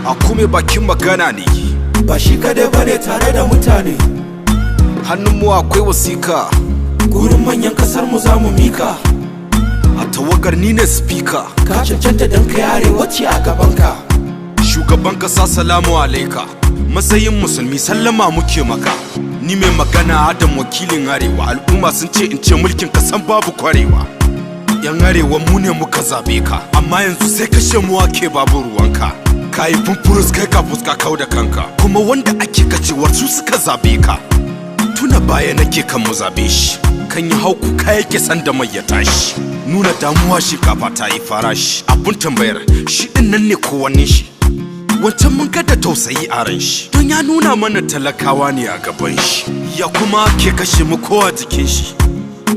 a kuma bakin magana ne, ba shi kadai bane tare da mutane. hannun mu akwai wasika, gurin manyan kasar mu zamu mika. a tawagar ni ne speaker, Ka cancanta dan kai arewaci a gabanka. shugaban kasa salamu alaika, matsayin musulmi sallama muke maka. Ni mai magana Adam wakilin arewa, al'umma sun ce in ce mulkin kasan babu kwarewa. Yan arewa mu ne muka zabe ka, amma yanzu sai kashe mu ake babu ruwanka. Ka yi fumfurus kai ka fuska kau da kanka, kuma wanda ake kacewar su suka zabe ka. Tuna baya nake kan mu zabe shi, kan yi hauku ka yake san da mai ya tashi. Nuna damuwa shinkafa ta yi farashi, abun tambayar shi din nan ne kowanne shi. Wancan mun ga da tausayi a ran shi, don ya nuna mana talakawa ne a gaban shi. Ya kuma ke kashe mu kowa jikin shi.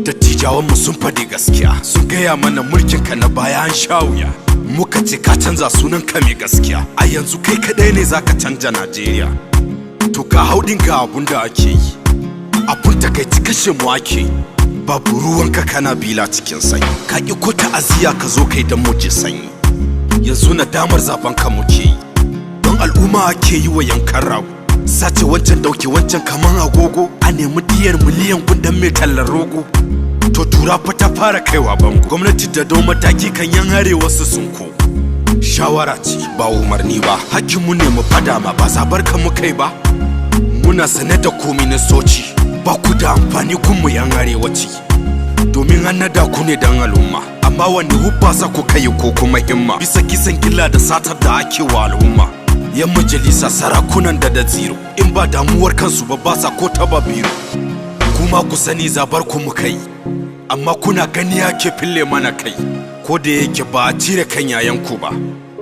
Dattijawan mu sun faɗi gaskiya, sun gaya mana mulkin ka na baya an sha wuya. Muka ce ka canza sunan ka mai gaskiya, a yanzu kai kadai ne zaka canja Najeriya. To ka haudin ga abun da ake yi, abun takaici kashe mu ake yi. Babu ruwanka kana bila cikin sanyi, ka ƙi ko ta'aziyya ka zo kai da muje sanyi. Yanzu nadamar zaben ka muke yi, don al'umma ake yi wa yankan rago. Sace wancan dauke wancan kaman agogo, a nemi diyar miliyan gundan mai tallar rogo. To tura fa ta fara kaiwa bango, gwamnati da dau mataki kan yan arewa su sunko. Shawara ce ba umarni ba, hakkinmu ne mu fada ma ba zabar ka mu kai ba. Muna sane da ku ministoci, ba ku da amfani kunmu yan arewaci, domin an nada ku ne dan al'umma. Amma wani hubbasa ku kai ko kuma himma, bisa kisan gilla da satar da ake wa al'umma. Yan majalisa sarakunan da zero, in ba damuwar kansu ba sa ko taba biro. Kuma ku sani zabar ku mu kai, amma kuna gani yake fille mana kai. Ko da yake ba a cire kan yayanku ba,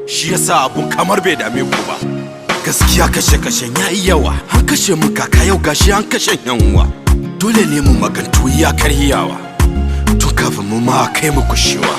shi yasa abun kamar bai dame ku ba. Gaskiya kashe-kashen ya yi yawa, an kashe mu kaka yau gashi an kashe yan uwa. Dole ne mu magantu iyakar hiyawa, tun kafin mu ma kai mu kushewa.